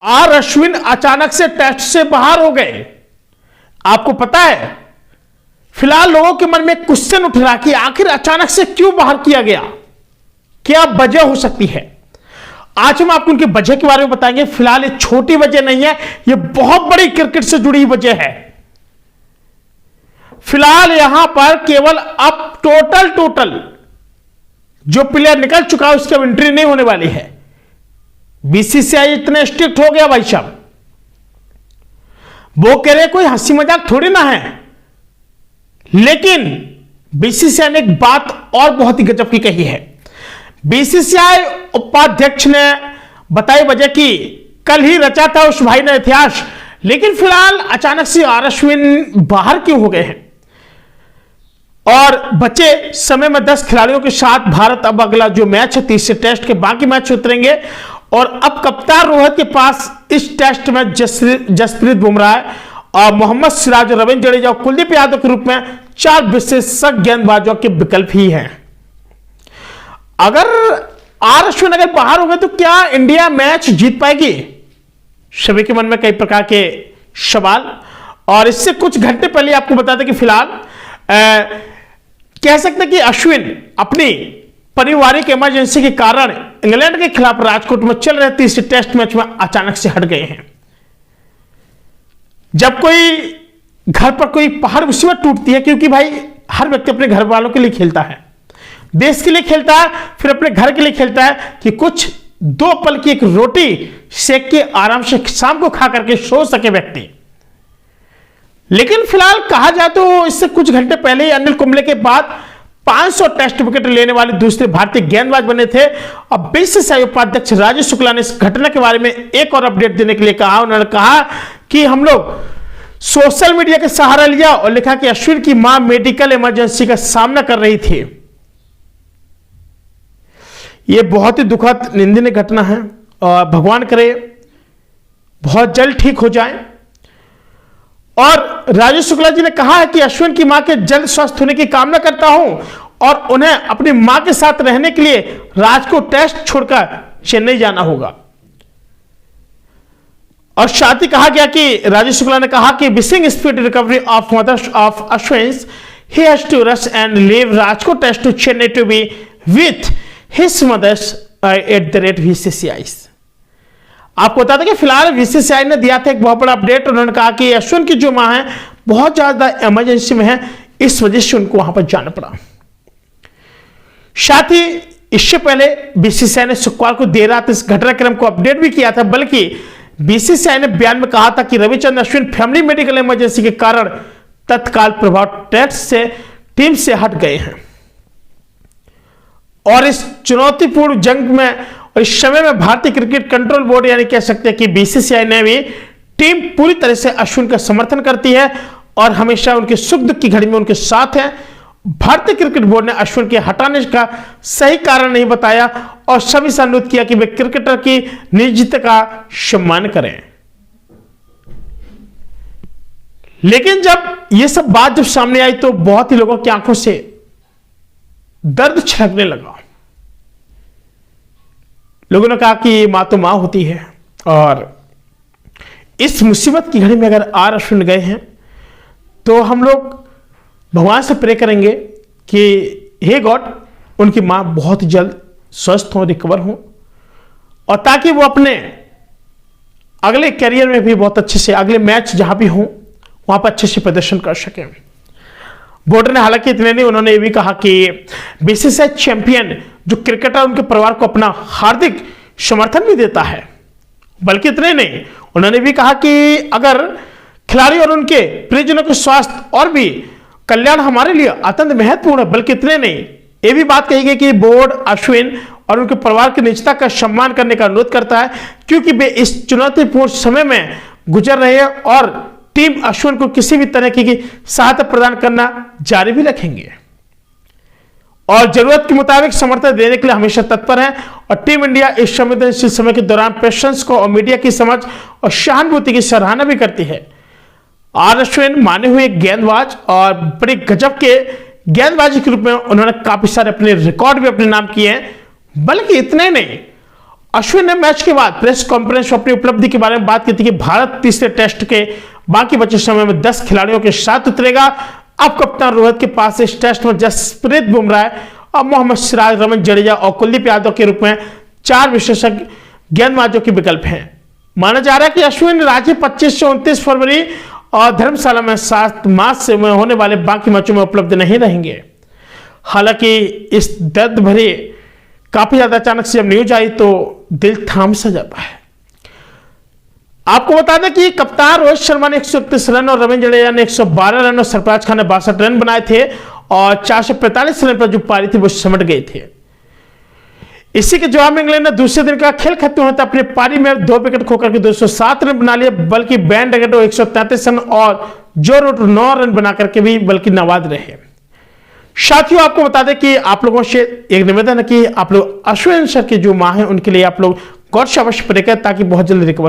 Are Ashwin अचानक से test से बाहर हो गए। आपको पता है, फिलहाल लोगों के मन में क्वेश्चन उठ रहा कि आखिर अचानक से क्यों बाहर किया गया, क्या वजह हो सकती है। आज हम आपको उनकी वजह के बारे में बताएंगे। फिलहाल ये छोटी वजह नहीं है, ये बहुत बड़ी क्रिकेट से जुड़ी वजह है। फिलहाल यहां पर केवल अब टोटल जो प्लेयर निकल चुका है उसकी अब एंट्री नहीं होने वाली है। बीसीसीआई इतने स्ट्रिक्ट हो गया भाई साहब, वो कह रहे कोई हंसी मजाक थोड़ी ना है। लेकिन बीसीसीआई ने एक बात और बहुत ही गजब की कही है। बीसीसीआई उपाध्यक्ष ने बताई वजह कि कल ही रचा था उस भाई ने इतिहास, लेकिन फिलहाल अचानक से आर अश्विन बाहर क्यों हो गए हैं। और बचे समय में 10 खिलाड़ियों के साथ भारत अब अगला जो मैच है, तीसरे टेस्ट के बाकी मैच उतरेंगे। और अब कप्तान रोहित के पास इस टेस्ट में जसप्रीत बुमराह और मोहम्मद सिराज, रविंद्र जडेजा और कुलदीप यादव के रूप में 4 विशेषज्ञ गेंदबाजों के विकल्प ही हैं। अगर आर अश्विन अगर बाहर हो गए तो क्या इंडिया मैच जीत पाएगी, सभी के मन में कई प्रकार के सवाल। और इससे कुछ घंटे पहले आपको बता दें कि फिलहाल कह सकते कि अश्विन अपनी पारिवारिक इमरजेंसी के कारण इंग्लैंड के खिलाफ राजकोट में चल रहे तीसरे टेस्ट मैच में अचानक से हट गए हैं। जब कोई घर पर कोई पहाड़ मुसीबत टूटती है, क्योंकि भाई हर व्यक्ति अपने घर वालों के लिए खेलता है, देश के लिए खेलता है, फिर अपने घर के लिए खेलता है कि कुछ 2 पल की एक रोटी सेक के आराम से शाम को खा करके सो सके व्यक्ति। लेकिन फिलहाल कहा जाए तो इससे कुछ घंटे पहले ही अनिल कुंबले के बाद 500 टेस्ट विकेट लेने वाले दूसरे भारतीय गेंदबाज बने थे। और बीसीसीआई उपाध्यक्ष राजीव शुक्ला ने इस घटना के बारे में एक और अपडेट देने के लिए कहा। उन्होंने कहा कि हम लोग सोशल मीडिया का सहारा लिया और लिखा कि अश्विन की मां मेडिकल इमरजेंसी का सामना कर रही थी। यह बहुत ही दुखद निंदनीय घटना है और भगवान करे बहुत जल्द ठीक हो जाए। और राजीव शुक्ला जी ने कहा है कि अश्विन की मां के जल्द स्वस्थ होने की कामना करता हूं और उन्हें अपनी मां के साथ रहने के लिए राजकोट टेस्ट छोड़कर चेन्नई जाना होगा। और साथ ही कहा गया कि राजीव शुक्ला ने कहा कि wishing speed recovery of mothers of Ashwin, he has to rush and leave Rajkot test to Chennai to be with his mothers at the rate BCCI. आपको बता दें कि फिलहाल बीसीसीआई ने दिया था एक बहुत बड़ा अपडेट। उन्होंने कहा कि अश्विन की जो मां है बहुत ज्यादा इमरजेंसी में है, इस वजह से उनको वहां पर जाना पड़ा। साथ ही इससे पहले बीसीसीआई ने शुक्रवार को देर रात इस घटनाक्रम को अपडेट भी किया था, बल्कि बीसीसीआई ने बयान में कहा था कि Ravichandran Ashwin family medical emergency के कारण तत्काल प्रभाव टेस्ट से टीम से हट गए हैं। और इस चुनौतीपूर्ण जंग में और इस समय में भारतीय क्रिकेट कंट्रोल बोर्ड यानी कह सकते हैं कि बीसीसीआई ने भी टीम पूरी तरह से अश्विन का समर्थन करती है और हमेशा उनके सुख दुख की घड़ी में उनके साथ है। भारतीय क्रिकेट बोर्ड ने अश्विन के हटाने का सही कारण नहीं बताया और सभी से अनुरोध किया कि वे क्रिकेटर की निजता का सम्मान करें। लेकिन जब यह सब बात जब सामने आई तो बहुत ही लोगों की आंखों से दर्द छलकने लगा। लोगों ने कहा कि मां तो मां होती है और इस मुसीबत की घड़ी में अगर आर अश्विन गए हैं तो हम लोग भगवान से प्रे करेंगे कि हे गॉड उनकी मां बहुत जल्द स्वस्थ हो, रिकवर हो और ताकि वो अपने अगले करियर में भी बहुत अच्छे से अगले मैच जहां भी हो वहां पर अच्छे से प्रदर्शन कर सकें। बोर्ड ने हालांकि इतने नहीं, उन्होंने ये भी कहा कि बीसीसीआई चैंपियन जो क्रिकेटर उनके परिवार को अपना हार्दिक समर्थन भी देता है। बल्कि इतने नहीं, उन्होंने भी कहा कि अगर खिलाड़ी और उनके प्रियजनों के स्वास्थ्य और भी कल्याण हमारे लिए अत्यंत महत्वपूर्ण है। बल्कि इतने नहीं, ये भी बात कही गई कि बोर्ड अश्विन और उनके परिवार की निजता का सम्मान करने का अनुरोध करता है, क्योंकि वे इस चुनौतीपूर्ण समय में गुजर रहे हैं और टीम अश्विन को किसी भी तरह की सहायता प्रदान करना जारी भी रखेंगे और जरूरत के मुताबिक समर्थन देने के लिए हमेशा तत्पर है। और टीम इंडिया इस संवेदनशील समय के दौरान पेशेंस को और मीडिया की समझ और सहानुभूति की सराहना भी करती है। आर अश्विन माने हुए गेंदबाज और बड़े गजब के गेंदबाजी के रूप में उन्होंने काफी सारे अपने रिकॉर्ड भी अपने नाम किए हैं। बल्कि इतने नहीं, अश्विन ने मैच के बाद प्रेस कॉन्फ्रेंस में अपनी उपलब्धि के बारे में बात की थी कि भारत तीसरे टेस्ट के बाकी बचे समय में 10 खिलाड़ियों के साथ उतरेगा। अब कप्तान रोहित के पास इस टेस्ट में जसप्रीत बुमराह और मोहम्मद सिराज, रविंद्र जडेजा और कुलदीप यादव के रूप में 4 विशेषज्ञ गेंदबाजों के विकल्प हैं। माना जा रहा है कि अश्विन रांची 25 से 29 फरवरी और धर्मशाला में 7 मार्च से होने वाले बाकी मैचों में उपलब्ध नहीं रहेंगे। हालांकि इस दर्द भरे काफी ज्यादा अचानक से जब न्यूज आई तो दिल थाम सा जाता है। आपको बता दें कि कप्तान रोहित शर्मा ने 131 रन और रविंद्र जडेजा ने 112 रन और सरफराज खान ने 62 रन बनाए थे और 445 रन पर जो पारी थी वो सिमट गए थे। इसी के जवाब में इंग्लैंड ने दूसरे दिन का खेल खत्म होता अपनी पारी में 2 विकेट खोकर के 207 रन बना लिए, बल्कि बैन डगेटो 133 रन और जो रूट 9 रन बना करके भी बल्कि नवाज रहे। साथियों, आपको बता दें कि आप लोगों से एक निवेदन है कि आप लोग अश्विन सर की जो मां है उनके लिए आप लोग गौर से अवश्य प्रे करें ताकि बहुत जल्दी रिकवर